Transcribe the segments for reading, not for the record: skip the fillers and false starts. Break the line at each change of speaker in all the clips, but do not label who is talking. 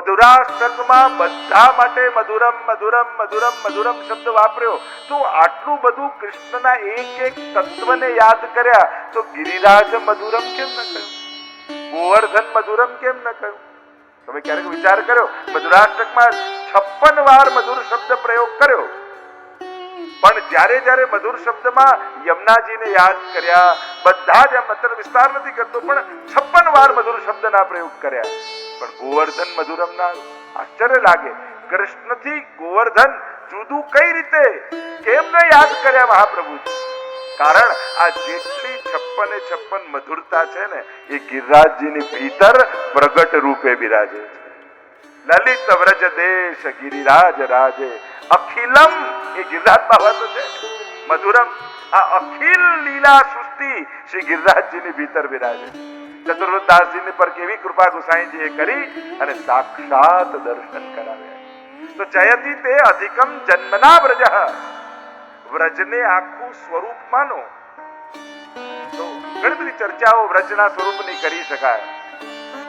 મધુરાષ્ટકમાં બધા માટે મધુરમ મધુરમ મધુરમ મધુરમ શબ્દ વાપર્યો. તો આટલું બધું કૃષ્ણના એક એક તત્વને યાદ કર્યા તો ગિરિરાજ મધુરમ કેમ ન કહ્યું? ગોવર્ધન મધુરમ કેમ ન કહ્યું? તમે ક્યારેક વિચાર કર્યો? મધુરાષ્ટકમાં 56 વાર મધુર શબ્દ પ્રયોગ કર્યો, પણ જ્યારે જ્યારે મધુર શબ્દમાં યમુનાજીને યાદ કર્યા, બધા જ મતલબ વિસ્તાર નથી કરતો, પણ 56 વાર મધુર શબ્દના પ્રયોગ કર્યા, પણ ગોવર્ધન મધુરમ ના. આશ્ચર્ય લાગે, કૃષ્ણથી ગોવર્ધન જુદું કઈ રીતે, કેમ ન યાદ કર્યા મહાપ્રભુજી? કારણ આ જેટલી 56 મધુરતા છે ને એ ગિરિરાજજીની ભીતર પ્રગટ રૂપે બિરાજે છે. લલિત વ્રજ દેશ ગિરિરાજ રાજે અખિલમ, એ ગિરિરાજ બાબા તો છે મધુરમ. આ અખિલ લીલા સૃષ્ટિ શ્રી ગિરિરાજજીની ભીતર બિરાજે. ચતુર્દાસજીની પર કેવી કૃપા ગુસાઈજીએ કરી અને સાક્ષાત દર્શન કરાવ્યા. તો જયતિ તે અધિકમ જન્મના વ્રજ, વ્રજને આખું સ્વરૂપ માનો. તો ઘણી બધી ચર્ચાઓ વ્રજના સ્વરૂપની કરી શકાય.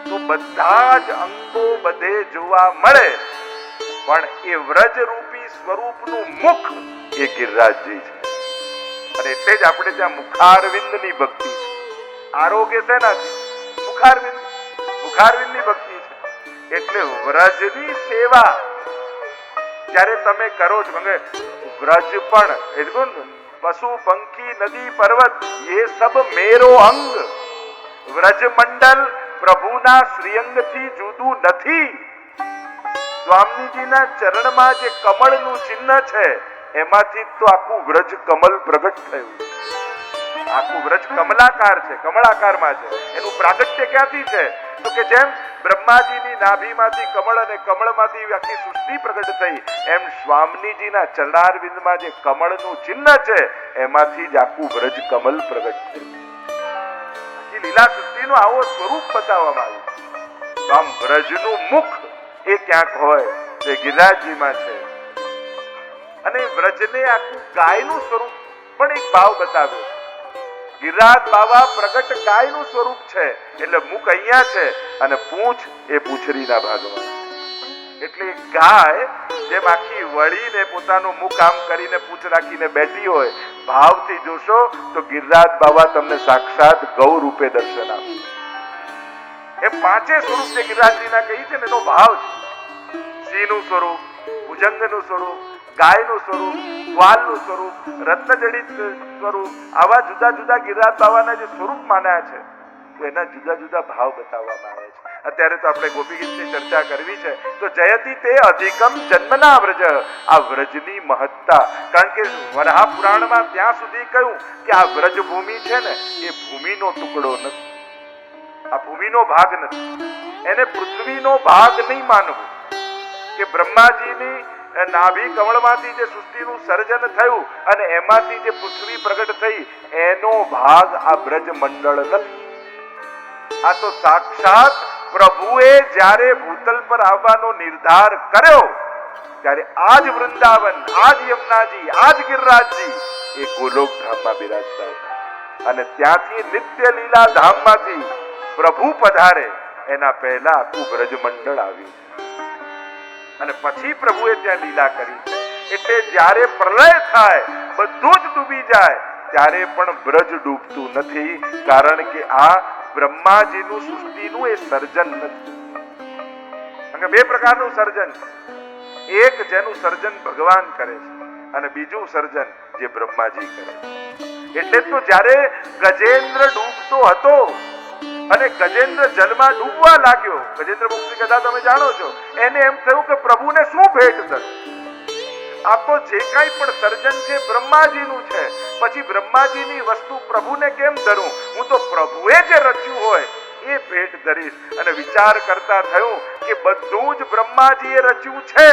તો બધા જ અંગો બધે જોવા મળે, પણ એ વ્રજ રૂપી સ્વરૂપનું મુખ એ ગિરિરાજજી છે. અને એટલે જ આપણે ત્યાં મુખારવિંદની ભક્તિ છે. આરોગ્ય છે ને મુખારવિંદની ભક્તિ છે. એટલે વ્રજની સેવા જ્યારે તમે કરો છો, વ્રજ પણ એટલે પશુ પંખી નદી પર્વત એ સબ મેરો અંગ. વ્રજ મંડળ પ્રભુના શ્રીઅંગથી જુદું નથી. સ્વામીજીના ચરણમાં જે કમળનું ચિહ્ન છે એમાંથી તો આખું વ્રજ કમલ પ્રગટ થયું. આખું વ્રજ કમલાકાર છે, કમળાકારમાં છે. એનું પ્રાગટ્ય ક્યાંથી છે? તો કે જેમ બ્રહ્માજીની નાભીમાંથી કમળ અને કમળમાંથી આખી સૃષ્ટિ પ્રગટ થઈ, એમ સ્વામીજીના ચરણારવિંદમાં જે કમળનું ચિહ્ન છે એમાંથી જ આખું વ્રજ કમલ પ્રગટ થયું. આખી લીલા સૃષ્ટિનું આવો સ્વરૂપ બતાવવામાં આવ્યું. તો આમ વ્રજનું મુખ એ ક્યાંક હોય તે ગિરિરાજજીમાં છે. અને વ્રજને આખું ગાયનું સ્વરૂપ પણ એક ભાવ બતાવ્યો. ગિરિરાજ બાબા પ્રગટ ગાયનું સ્વરૂપ છે, એટલે મુખ અહીંયા છે અને પૂંછ એ પૂંછડીના ભાગમાં. એટલે ગાય જેમ આખી વળીને પોતાનું મુખ આમ કરીને પૂંછ રાખીને બેઠી હોય, ભાવથી જોશો તો ગિરિરાજ બાબા તમને સાક્ષાત ગૌ રૂપે દર્શન આપે. એ પાંચે સ્વરૂપ જે ગિરિરાજજીના કહી છે ને એનો ભાવ છે. સિંહનું સ્વરૂપ, ભુજંગનું સ્વરૂપ, ગાયનું સ્વરૂપ, ગ્વાલનું સ્વરૂપ, રત્નજડિત સ્વરૂપ, આવા જુદા જુદા ગિરિરાજ બાબાના જે સ્વરૂપ માન્યા છે તો એના જુદા જુદા ભાવ બતાવવામાં આવે છે. અત્યારે તો આપણે ગોપી ગીતની ચર્ચા કરવી છે. તો જયતિ તે અધિકમ જન્મના વ્રજ, આ વ્રજની મહત્તા. કારણ કે વરાહ પુરાણમાં ત્યાં સુધી કહ્યું કે આ વ્રજ ભૂમિ છે ને એ ભૂમિનો ટુકડો નથી, આ ભૂમિનો ભાગ નથી. એને પૃથ્વીનો ભાગ નહીં માનવું. કે બ્રહ્માજીની નાભી કમળમાંથી જે સૃષ્ટિનું સર્જન થયું અને એમાંથી જે પૃથ્વી પ્રગટ થઈ એનો ભાગ આ બ્રજ મંડળ નથી. આ તો સાક્ષાત પ્રભુએ જ્યારે ભૂતલ પર આવવાનો નિર્ધાર કર્યો ત્યારે આજ વૃંદાવન, આજ યમુનાજી, આજ ગિરિરાજજી એ ગોલોક ધામમાં બિરાજતા હતા. અને ત્યાંથી નિત્ય લીલા ધામમાંથી પ્રભુ પધારે એના પહેલા આખું બ્રજ મંડળ આવ્યું અને પછી પ્રભુએ ત્યાં લીલા કરી. એટલે જ્યારે પ્રલય થાય, બધું જ ડૂબી જાય, ત્યારે પણ બ્રજ ડૂબતું નથી. કારણ કે આ બ્રહ્માજીનું સૃષ્ટિનું એ સર્જન નથી. કારણ કે બે પ્રકારનું સર્જન છે. એક જેનું સર્જન ભગવાન કરે છે અને બીજું સર્જન જે બ્રહ્માજી કરે છે. એટલે તો જ્યારે ગજેન્દ્ર ડૂબતો હતો અને ગજેન્દ્ર જલમાં ડૂબવા લાગ્યો, ગજેન્દ્ર મુક્તની કથા તમે જાણો છો, એને એમ થયું કે પ્રભુને શું ભેટ દઉં? આ તો જે કાંઈ પણ સર્જન છે બ્રહ્માજીનું છે, પછી બ્રહ્માજીની વસ્તુ પ્રભુને કેમ ધરું? હું તો પ્રભુએ જે રચ્યું હોય એ ભેટ ધરીશ. અને વિચાર કરતા થયું કે બધું જ બ્રહ્માજીએ રચ્યું છે,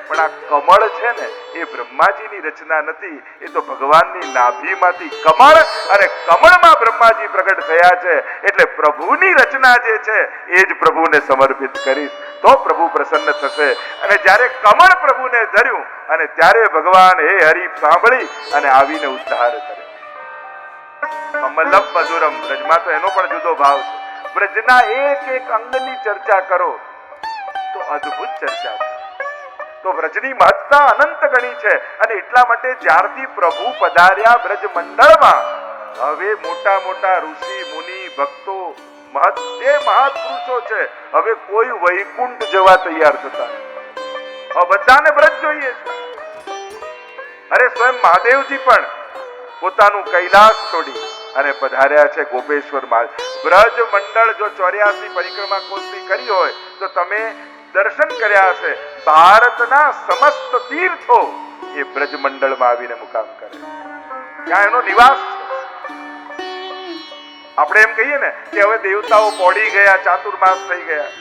પણ આ કમળ છે ને એ બ્રહ્માજીની રચના નથી, એ તો ભગવાનની નાભીમાંથી કમળ અને કમળમાં બ્રહ્માજી પ્રગટ થયા છે. એટલે પ્રભુની રચના જે છે એ જ પ્રભુને સમર્પિત કરીશ તો પ્રભુ પ્રસન્ન થશે. અને જ્યારે કમળ પ્રભુને ધર્યું અને ત્યારે ભગવાન હે હરિ સાંભળી અને આવીને ઉદ્ધાર કર્યો. અમલમ મધુરમ, બ્રજમાં તો એનો પણ જુદો ભાવ છે. બ્રજના એક એક અંગની ચર્ચા કરો તો અદ્ભુત ચર્ચા છે. તો વ્રજની મહત્તા અનંત ગણી છે અને એટલા માટે જ્યારથી પ્રભુ પધાર્યા બ્રજ મંડળમાં હવે મોટા મોટા ઋષિ મુનિ ભક્તો જે મહાપુરુષો છે હવે કોઈ વૈકુંઠ જવા તૈયાર થતા નથી. હવે બધાને બ્રજ જોઈએ છે. અરે સ્વયં મહાદેવજી પણ પોતાનું કૈલાસ છોડી અને પધાર્યા છે ગોપેશ્વર માં. બ્રજ મંડળ જો 84 પરિક્રમા કોશની કરી હોય તો તમે દર્શન કર્યા હશે. ભારતના સમસ્ત તીર્થો એ બ્રજ મંડળમાં આવીને મુકામ કરે. ત્યાં એનો નિવાસ છે. આપણે એમ કહીએ ને કે હવે દેવતાઓ પોડી ગયા, ચાતુર્માસ થઈ ગયા,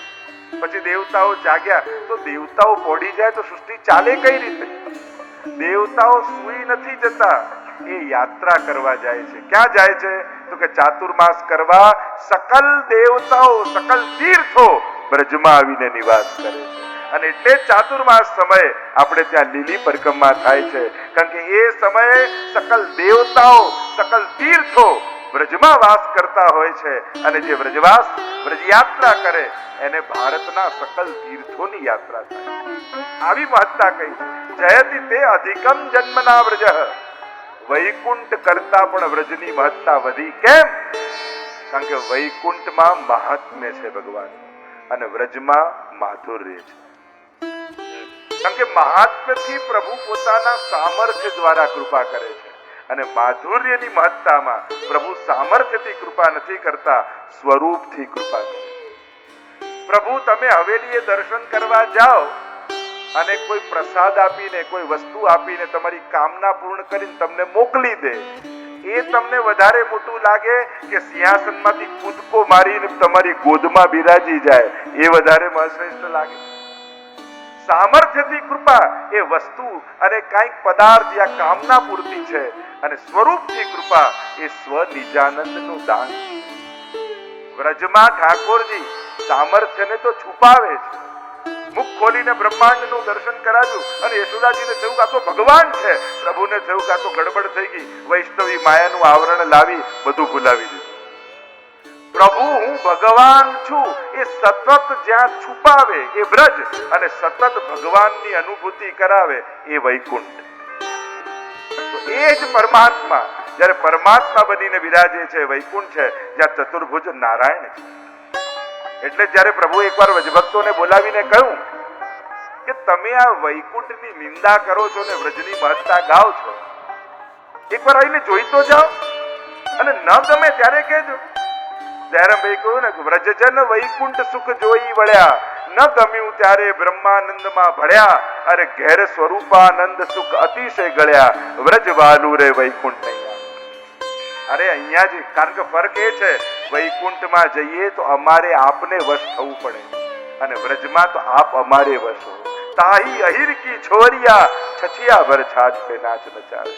પછી દેવતાઓ જાગ્યા, તો દેવતાઓ પોડી જાય તો સૃષ્ટિ ચાલે કઈ રીતે? દેવતાઓ સુઈ નથી જતા, એ યાત્રા કરવા જાય છે. ક્યાં જાય છે? તો કે ચાતુર્માસ કરવા સકલ દેવતાઓ, સકલ તીર્થો બ્રજમાં આવીને નિવાસ કરે છે. અને એટલે ચાતુર્માસ સમયે આપણે ત્યાં લીલી પરિક્રમા થાય છે, કારણ કે એ સમયે સકલ દેવતાઓ, સકલ તીર્થો બ્રજમાં વાસ કરતા હોય છે. અને જે બ્રજવાસ, બ્રજ યાત્રા કરે એને ભારતના સકલ તીર્થોની યાત્રા થાય. આવી મહત્તા કહી. જયતિ તે અધિકમ જન્મના વ્રજ. વૈકુંઠ કરતા પણ વ્રજની મહત્તા વધી. કેમ? કારણ કે વૈકુંઠમાં મહાત્મ્ય છે ભગવાન અને વ્રજમાં માધુર્ય છે. કારણ કે મહાત્મ્યથી પ્રભુ પોતાના સામર્થ્ય દ્વારા કૃપા કરે છે અને માધુર્યની મહત્તામાં પ્રભુ સામર્થ્યથી કૃપા નથી કરતા, સ્વરૂપથી કૃપા કરે. પ્રભુ તમે હવેલીએ દર્શન કરવા જાઓ અને કોઈ પ્રસાદ આપીને, કોઈ વસ્તુ આપીને તમારી કામના પૂર્ણ કરીને તમને મોકલી દે, એ તમને વધારે મોટું લાગે કે સિંહાસનમાંથી કૂદકો મારીને તમારી ગોદમાં બિરાજી જાય એ વધારે શ્રેષ્ઠ લાગે? સામર્થ્યથી કૃપા એ વસ્તુ અને કાંઈક પદાર્થ યા કામના પૂર્તિ છે અને સ્વરૂપથી કૃપા એ સ્વ નિજાનંદનું દાન. વ્રજમાં ઠાકોરજી સામર્થ્યને તો છુપાવે છે. મુખ ખોલીને બ્રહ્માંડનું દર્શન કરાવ્યું અને યશોદાજીને થયું કે આ તો ભગવાન છે. પ્રભુને થયું કે આ તો ગડબડ થઈ ગઈ, વૈષ્ણવી માયાનું આવરણ લાવી બધું ભૂલાવી દીધું. પ્રભુ હું ભગવાન છું એ સતત જ્યાં છુપાવે એ બ્રજ અને સતત ભગવાનની અનુભૂતિ કરાવે એ વૈકુંઠ. તો એ જ પરમાત્મા જ્યારે પરમાત્મા બનીને બિરાજે છે વૈકુંઠ છે જ્યાં ચતુર્ભુજ નારાયણ છે. એટલે જ્યારે પ્રભુ એકવાર વ્રજભક્તોને બોલાવીને કહ્યું કે તમે આ વૈકુંઠની નિંદા કરો છો ને વ્રજની મહત્તા ગાઓ છો, એકવાર આવીને જોઈ તો જાઓ અને ન ગમે ત્યારે કહેજો. ત્યારે મેં કહ્યું ને વ્રજજન વૈકુંઠ સુખ જોઈ વળ્યા, ન ગમ્યું ત્યારે બ્રહ્માનંદમાં ભળ્યા, અરે ઘેર સ્વરૂપાનંદ સુખ અતિશય ગળ્યા, વ્રજ વાલુ રે વૈકુંઠ નહીં. અરે અહીંયા જ, કારણ કે ફરક એ છે વૈકુંઠમાં જઈએ તો અમારે આપને વશ થવું પડે અને વ્રજમાં તો આપ અમારે વશ હો. તાહી અહિર કી છોરિયા છછિયા ભર છાછ પે નાચ નચાવે.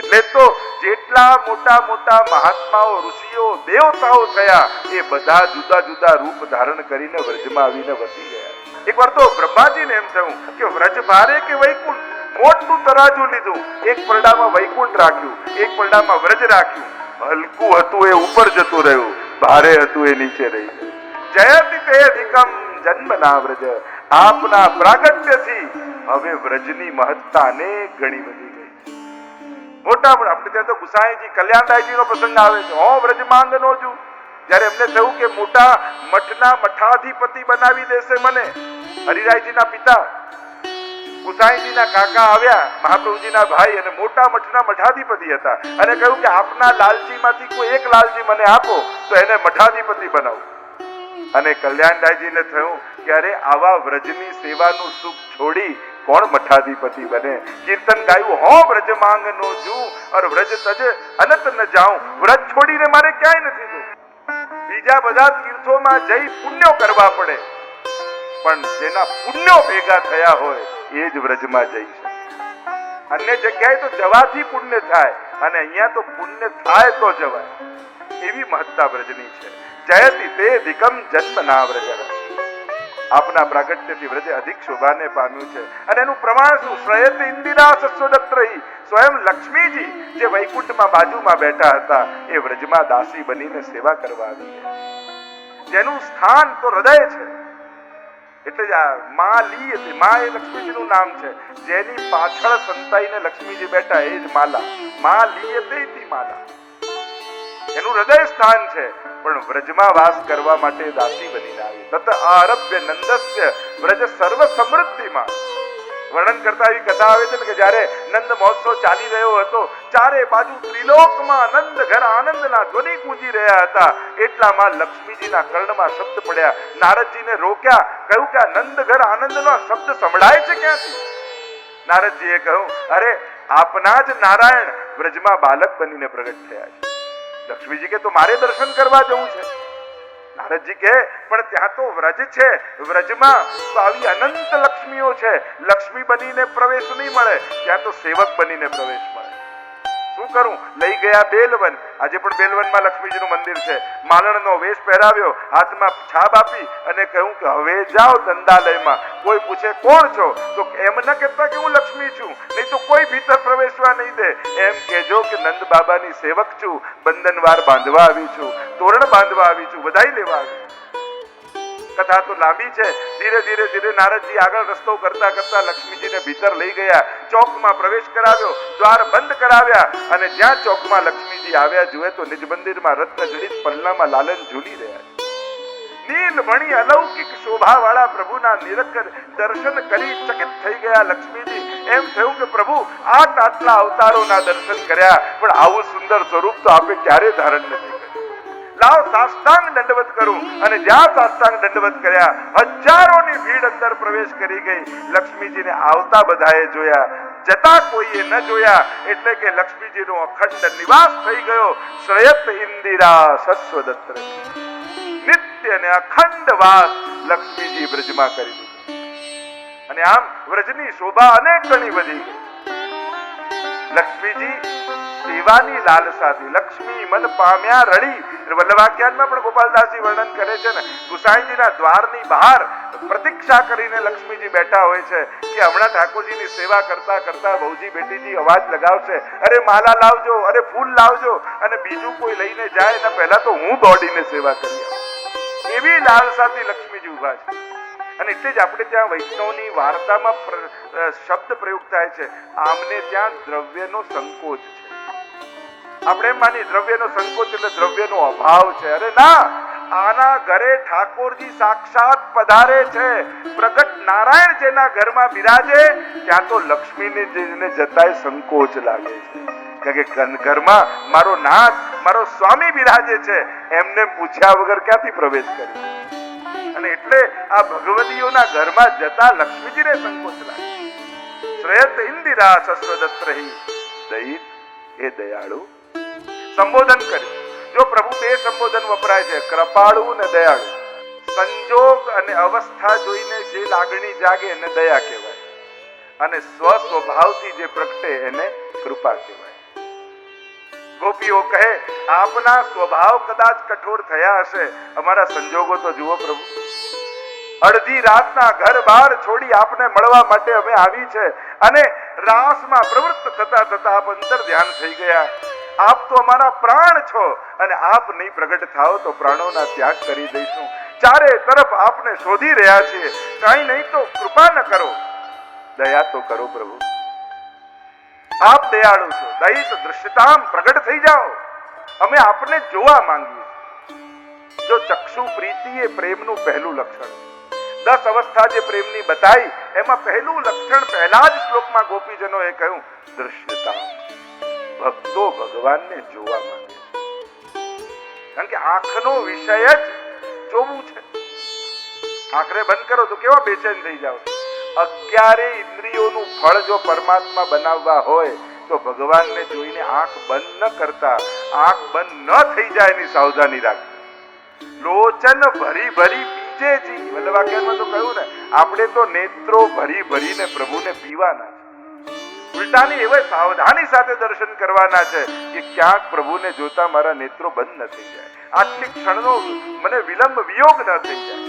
એટલે તો જેટલા મોટા મોટા મહાત્માઓ, ઋષિઓ, દેવતાઓ થયા એ બધા જુદા જુદા રૂપ ધારણ કરીને વ્રજમાં આવીને વસી ગયા. એકવાર તો બ્રહ્માજીને એમ થયું કે વ્રજ ભારે કે વૈકુંઠ? મોટું તરાજુ લીધું, એક પરડામાં વૈકુંઠ રાખ્યું, એક પરડામાં વ્રજ રાખ્યું. હલકું હતું એ ઉપર જતું રહ્યું, ભારે હતું એ નીચે રહી ગયું. જયતિ તે અધિકમ જન્મના વ્રજ. આપના પ્રાગટ્યથી હવે વ્રજની મહત્તા અનેક ગણી વધી ગઈ. મોટા આપણે ત્યાં તો ગુસાઈજી, કલ્યાણદાયજીનો પ્રસંગ આવે છે. હો વ્રજ માંગનો છું, જ્યારે એમને થયું કે મોટા મઠના મઠાધિપતિ બનાવી દેશે મને. હરિરાયજીના પિતા ગુસાઈજીના કાકા આવ્યા, મહાપ્રભુજીના ભાઈ, અને મોટા મઠના મઠાધિપતિ હતા અને કહ્યું કે આપના લાલજીમાંથી કોઈ એક લાલજી મને આપો તો એને મઠાધિપતિ બનાવો. અને કલ્યાણદાયજીને થયું કે અરે આવા વ્રજની સેવાનું સુખ છોડી કોણ મઠાધિપતિ બને? કીર્તન ગાયું, હો વ્રજ માંગ નો જુ और વ્રજ તજ અનત ન જાઉં. વ્રજ છોડીને મારે ક્યાંય નથી જવું. બીજા બધા તીર્થોમાં જઈ પુણ્યો કરવા પડે, પણ જેના પુણ્યો ભેગા થયા હોય એ જ વ્રજમાં જઈ શકે. અન્ય જગ્યાએ તો જવાથી પુણ્ય થાય અને અહીંયા તો પુણ્ય થાય તો જવાય. એવી મહત્તા વ્રજની છે. જયતિ તે અધિકમ જન્મના વ્રજ. આપના પ્રાગટ્યથી વ્રજ અધિક શોભાને પામ્યું છે. અને એનું પ્રમાણ શું? શ્રયતે ઇન્દિરા સસ્વદત્રહી. સ્વયં લક્ષ્મીજી જે વૈકુંઠમાં બાજુમાં બેઠા હતા એ વ્રજમાં દાસી બનીને સેવા કરવા આવી છે. જેનું સ્થાન તો હૃદય છે એટલે જ આ માં લી હતી, માં એ લક્ષ્મીજીનું નામ છે. જેની પાછળ સંતાઈને લક્ષ્મીજી બેઠા એ જ માલા. માં લી હતી માલા, એનું હૃદય સ્થાન છે. પણ વ્રજમાં વાસ કરવા માટે દાસી બનીને આવી. તત આરભ્ય નંદસ્ય વ્રજ સર્વ સમૃદ્ધિમાં. વર્ણન કરતા એવી કથા આવે છે કે જ્યારે નંદ મહોત્સવ ચાલી રહ્યો હતો, ચારે બાજુ ત્રિલોકમાં નંદ ઘર આનંદના ધ્વનિ ગૂંજી રહ્યા હતા. એટલામાં લક્ષ્મીજીના કર્ણમાં શબ્દ પડ્યા. નારદજીને રોક્યા, કહ્યું કે આ નંદ ઘર આનંદનો શબ્દ સંભળાય છે ક્યાંથી? નારદજીએ કહ્યું, અરે આપના જ નારાયણ વ્રજમાં બાલક બનીને પ્રગટ થયા છે. લક્ષ્મીજી કે તો મારે દર્શન કરવા જવું છે. નારદજી કે પણ ત્યાં તો વ્રજ છે, વ્રજમાં તો આવી અનંત લક્ષ્મીઓ છે. લક્ષ્મી બનીને પ્રવેશ નહીં મળે, ત્યાં તો સેવક બનીને પ્રવેશ મળે. શું કરું? લઈ ગયા બેલવન. આજે પણ બેલવનમાં લક્ષ્મીજીનું મંદિર છે. માલણનો વેશ પહેરાવ્યો, હાથમાં છાપ આપી અને કહ્યું કે હવે જાઓ દંડાલયમાં. કોઈ પૂછે કોણ છો, તો એમ ન કહેતા કે હું લક્ષ્મી છું, નહીં તો કોઈ ભીતર પ્રવેશવા નહીં દે. એમ કહેજો કે નંદ બાબાની સેવક છું, બંધનવાર બાંધવા આવી છું, તોરણ બાંધવા આવી છું, વધાઈ લેવા આવી. કથા તો લાંબી છે. ધીરે ધીરે ધીરે નારદજી આગળ રસ્તો કરતા કરતા લક્ષ્મીજીને ભીતર લઈ ગયા. ચોકમાં પ્રવેશ કરાવ્યો, દ્વાર બંધ કરાવ્યા અને જ્યાં ચોકમાં લક્ષ્મીજી આવ્યા જુએ તો નિજ મંદિરમાં રત્ન જડિત પલ્લામાં લાલન ઝૂલી રહ્યા છે. નીલમણી અલૌકિક શોભાવાળા પ્રભુના નિરખર દર્શન કરી ચકિત થઈ ગયા લક્ષ્મીજી. એમ થયું કે પ્રભુ આટલા અવતારોના દર્શન કર્યા, પણ આવું સુંદર સ્વરૂપ તો આપે ક્યારે ધારણ નથી કર્યું. લાવ સાષ્ટાંગ દંડવત કરું. અને જ્યાં સાષ્ટાંગ દંડવત કર્યા, હજારોની ભીડ અંદર પ્રવેશ કરી ગઈ. લક્ષ્મીજીને આવતા બધાએ જોયા, જતા કોઈએ ન જોયા. એટલે કે લક્ષ્મીજીનો અખંડ નિવાસ થઈ ગયો. શ્રયત ઇન્દિરા શશ્વદત્ર, નિત્ય ને અખંડ વાસ લક્ષ્મીજી બ્રજમાં કરી દીધો. અને આમ વ્રજની શોભા અનેક ગણી વધી ગઈ. લક્ષ્મીજી સેવાની લાલસાથી લક્ષ્મી મન પામ્યા રળી. વલ્લભાખ્યાનમાં પણ ગોપાલદાસજી વર્ણન કરે છે ને, ગુસાઈજીના દ્વારની બહાર પ્રતીક્ષા કરીને લક્ષ્મીજી બેઠા હોય છે કે હમણાં ઠાકોરજીની સેવા કરતા કરતા બહુજી બેટીજી અવાજ લગાવશે, અરે માલા લાવજો, અરે ફૂલ લાવજો, અને બીજું કોઈ લઈને જાય એના પહેલા તો હું દોડીને સેવા કરી આવું. એવી લાલસાથી લક્ષ્મીજી ઉભા છે. અને એટલે જ આપણે ત્યાં વૈષ્ણવની વાર્તામાં શબ્દ પ્રયોગ થાય છે, આમને ત્યાં દ્રવ્યનો સંકોચ છે. આપણે એમ માની દ્રવ્યનો સંકોચ એટલે દ્રવ્યનો અભાવ છે. અરે ના, આના ઘરે ઠાકોરજી સાક્ષાત પધારે છે. પ્રગટ નારાયણ જેના ઘરમાં બિરાજે ત્યાં તો લક્ષ્મીને જતાય સંકોચ લાગે છે. કારણ કે ઘરમાં મારો નાથ, મારો સ્વામી બિરાજે છે, એમને પૂછ્યા વગર ક્યાંથી પ્રવેશ કરે? અને એટલે આ ભગવતીઓના ઘરમાં જતા લક્ષ્મીજીને સંકોચ લાગે. શ્રેયત ઇન્દિરા શશ્વદત્રહી, દયિત એ દયાળુ. સંબોધન કર્યું. જો પ્રભુ બે સંબોધન વપરાય છે, કૃપાળુ અને દયાળુ. સંજોગ અને અવસ્થા જોઈને જે લાગણી જાગે એને દયા કહેવાય, અને સ્વ સ્વભાવથી જે પ્રગટે એને કૃપા કહેવાય. ગોપીઓ કહે આપના સ્વભાવ કદાચ કઠોર થયા હશે, અમારા સંજોગો તો જુઓ પ્રભુ. અડધી રાતના ઘર બહાર છોડી આપને મળવા માટે અમે આવી છે, અને રાસમાં પ્રવૃત્ત થતા થતા આપ અંતર ધ્યાન થઈ ગયા. આપ તો અમારા પ્રાણ છો, અને આપ નહીં પ્રગટ થાઓ તો પ્રાણોના ત્યાગ કરી દઈશું. ચારે તરફ આપને શોધી રહ્યા છીએ, કાંઈ નહીં તો કૃપા ન કરો, દયા તો કરો પ્રભુ. આપ દયાળુ છો, દયિત દૃશ્યતામ, પ્રગટ થઈ જાઓ, અમે આપને જોવા માંગીએ. જો ચક્ષુ પ્રીતિ એ પ્રેમનું પહેલું લક્ષણ. 10 અવસ્થા જે પ્રેમની બતાઈ, એમાં પહેલું લક્ષણ પહેલા જ શ્લોકમાં ગોપીજનોએ કહ્યું, દૃશ્યતા. ભક્તો ભગવાનને જોવા માંગે, કારણ કે આંખનો વિષય જ જોવું છે. આંખને બંધ કરો તો કેવા બેચેન થઈ જાવ. 11 ઇન્દ્રિયોનું ફળ જો પરમાત્મા બનાવવા હોય તો ભગવાનને જોઈને આંખ બંધ ન કરતા, આંખ બંધ ન થઈ જાય એની સાવધાની રાખવી. લોચન ભરી ભરી પીજેજી, વલ્લભાખ્યાનમાં તો કહ્યું ને, આપણે તો નેત્રો ભરી ભરીને પ્રભુને પીવાના છે. ઉલટાની એવા સાવધાની સાથે દર્શન કરવાના છે કે ક્યાંક પ્રભુને જોતા મારા નેત્રો બંધ ન થઈ જાય, આટલી ક્ષણનો મને વિલંબ વિયોગ ન થઈ જાય.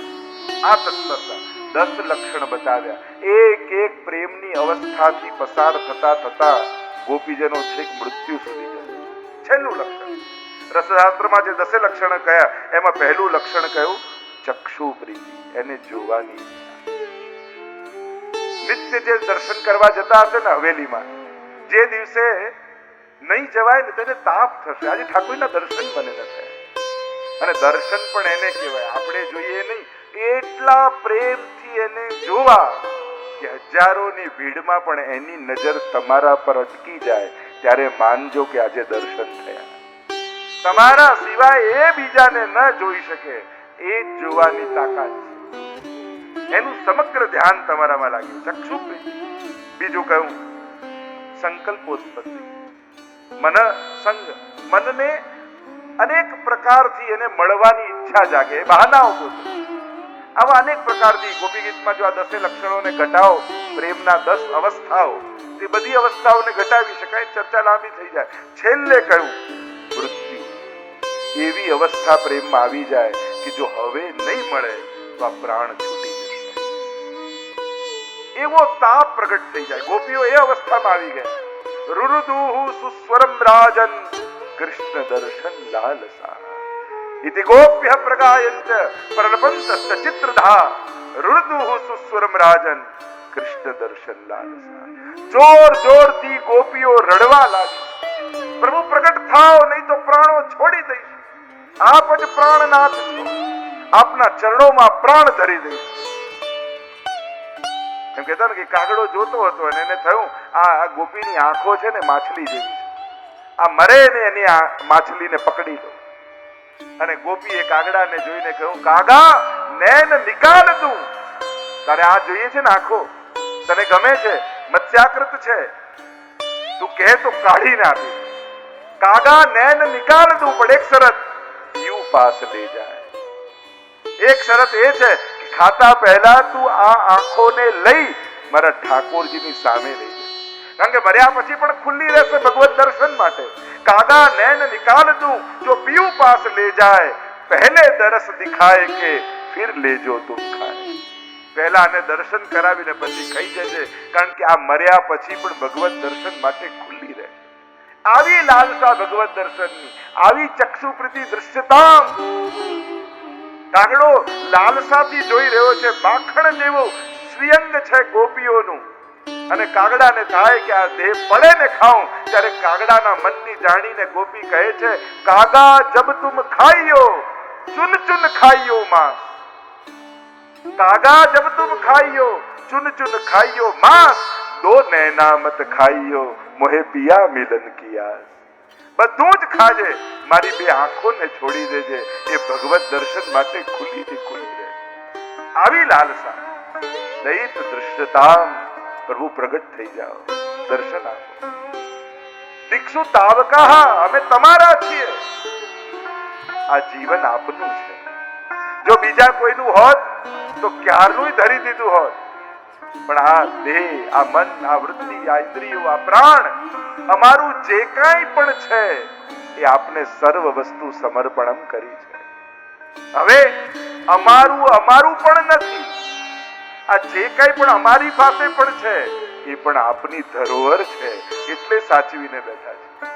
આ તત્પરતા 10 લક્ષણ બતાવ્યા. એક એક પ્રેમની અવસ્થાથી પસાર થતા થતા ગોપીજનો છેક મૃત્યુ સુધી જશે. છેલ્લું લક્ષણ રસશાસ્ત્રમાં જે 10 લક્ષણ કયા, એમાં પહેલું લક્ષણ કયું, ચક્ષુ પ્રીતિ, એને જોવાની. નિત્ય જે દર્શન કરવા જતા હશે ને હવેલીમાં, જે દિવસે નહીં જવાય ને તેને તાપ થશે. આજે ઠાકોરના દર્શન બને નથી, અને દર્શન પણ એને કહેવાય, આપણે જોઈએ નહીં. એટલા પ્રેમથી એને જોવા કે હજારોની ભીડમાં પણ એની નજર તમારા પર અટકી જાય, ત્યારે માનજો કે આજે દર્શન થયા. તમારા સિવાય એ બીજાને ન જોઈ શકે, એ જ જોવાની તાકાત છે. એનું સમગ્ર ધ્યાન તમારામાં લાગ્યું. ચક્ષુ બીજું કહ્યું સંકલ્પોત્પત્તિ, મન સંગ, મનને અનેક પ્રકારથી એને મળવાની ઈચ્છા જાગે, બહાનાઓ ગોતે. આવા અનેક પ્રકારથી ગોપી ગીતમાં જો આ 10 લક્ષણોને ઘટાવો, પ્રેમના 10 અવસ્થાઓ, તે બધી અવસ્થાઓને ઘટાવી શકાય, ચર્ચા લાંબી થઈ જાય. છેલ્લે કહ્યું વૃત્તિ, એવી અવસ્થા પ્રેમમાં આવી જાય કે જો હવે નહીં મળે તો આ પ્રાણ છૂટી જશે, એવો તાપ પ્રગટ થઈ જાય. ગોપીઓ એ અવસ્થામાં આવી ગયા. રુરુદુહુ સુસ્વરમ રાજન કૃષ્ણ દર્શન લાલસા ઇતિ ગોપ્ય પ્રગાયંત પ્રલપંત ચિત્રધા રુરુદુહુ સુસ્વરમ રાજન કૃષ્ણ દર્શન લાલસા. જોર જોરથી ગોપીઓ રડવા લાગી, પ્રભુ પ્રગટ થાઓ, નહીં તો પ્રાણો છોડી દઈશ. આપ જ પ્રાણનાથ છો, આપના ચરણોમાં પ્રાણ ધરી દઈશ. એમ કહેતા ને કે કાગડો જોતો હતો અને એને થયું આ ગોપીની આંખો છે ને માછલી જેવી છે, આ મરે ને એની માછલીને પકડી લો. અને ગોપીએ કાગડાને જોઈને કહ્યું, કાગા નૈન નિકાલ દઉં, તારે આ જોઈએ છે ને આંખો, તને ગમે છે, મત્સ્યાકૃત છે, તું કહે તો કાઢીને આપી. કાગા નૈન નિકાલ દઉં, પણ એક શરત, યુ પાસ લે જાય. એક શરત એ છે કે ખાતા પહેલા તું આ આંખોને લઈ મારા ઠાકોરજીની સામે લઈ જાય, કારણ કે મર્યા પછી પણ ખુલ્લી રહેશે ભગવત દર્શન માટે. કાગા નૈન નિકાલ દઉં, જો પીયું પાસ લે જાય, પહેલે દરસ દિખાય કે ફિર લેજો તુમ ખાય. પહેલા આને દર્શન કરાવીને પછી ખાઈ જશે, કારણ કે આ મર્યા પછી પણ ભગવત દર્શન માટે ખુલ્લી રહે. આવી લાલસા ભગવત દર્શનની, આવી ચક્ષુપ્રીતિ દૃશ્યતા. કાગડો લાલસાથી જોઈ રહ્યો છે, માખણ જેવું શ્રીઅંગ છે ગોપીઓનું, અને કાગડાને થાય કે આ દેહ પડે ને ખાઉં, ત્યારે કાગડાના મનની જાણીને ગોપી કહે છે, કાગા જબ તુમ ખાઈયો ચુન ચુન ખાઈયો માંસ. કાગા જબ તુમ ખાઈયો ચુન ચુન ખાઈયો માંસ, દો નૈના મત ખાઈયો મોહે પિયા મિલન કિયા. બધું જ ખાજે, મારી બે આંખોને છોડી દેજે, એ ભગવત દર્શન માટે ખુલ્લી ખુલ્લી રહે. આવી લાલસા, દૈત દૃશ્યતા, પ્રભુ પ્રગટ થઈ જાઓ, દર્શન આપો. દીક્ષુ તાવકા, અમે તમારા છીએ, આ જીવન આપનું છે. જો બીજા કોઈનું હોત તો ક્યારનું ધરી દીધું હોત, પણ આ દેહ, આ મન, આ વૃત્તિ, આ ઇન્દ્રિયો, આ પ્રાણ, અમારું જે કાંઈ પણ છે એ આપને સર્વ વસ્તુ સમર્પણમ કરી છે. હવે અમારું પણ નથી, આ જે કાંઈ પણ અમારી પાસે પણ છે એ પણ આપની ધરોહર છે, એટલે સાચવીને બેઠા છે.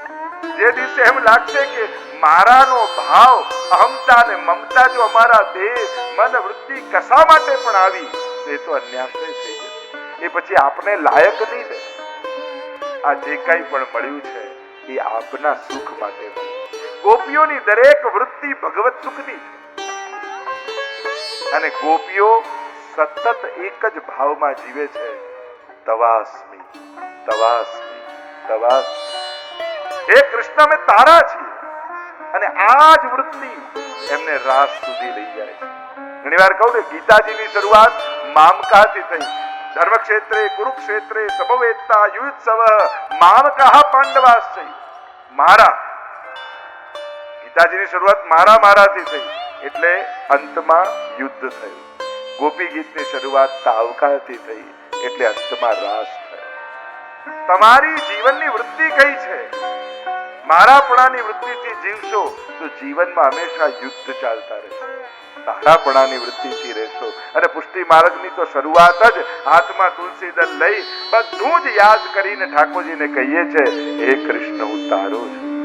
જે દિવસે એમ લાગશે કે મારાનો ભાવ, અહમતા ને મમતા જો અમારા દેહ, મન, વૃત્તિ કશા માટે પણ આવી, એ તો અન્યાશ્રય થઈ જશે. એ પછી આપને લાયક નહીં રહે. આ જે કાંઈ પણ મળ્યું છે એ આપના સુખ માટે મળ્યું. ગોપીઓની દરેક વૃત્તિ ભગવત સુખની છે, અને ગોપીઓ સતત એક જ ભાવમાં જીવે છે, તવાસ્મી તવાસ્મી તવાસ્મી. હે કૃષ્ણ, અમે તારા છીએ. અને આ જ વૃત્તિ એમને રાસ સુધી લઈ જાય છે. ઘણી વાર કહું ને, ગીતાજીની શરૂઆત મામકાથી થઈ. ધર્મક્ષેત્રે કુરુક્ષેત્રે સમવેત્તા યુત્સવ મામકાહ પાંડવાશ્ચૈ. મારા, ગીતાજીની શરૂઆત મારાથી થઈ, એટલે અંતમાં યુદ્ધ થયું. ગોપી ગીતની શરૂઆત તાવકાથી થઈ, એટલે અંતમાં રાસ થયો. તમારી જીવનની વૃત્તિ કઈ છે? મારાપણાની વૃત્તિથી જીવશો તો જીવનમાં હંમેશા યુદ્ધ ચાલતા રહેશે. તારાપણાની વૃત્તિથી રહેશો, અને પુષ્ટિ માર્ગની તો શરૂઆત જ હાથમાં તુલસી દળ લઈ બધું જ યાદ કરીને ઠાકોરજીને કહીએ છે, હે કૃષ્ણ, હું તારો છું.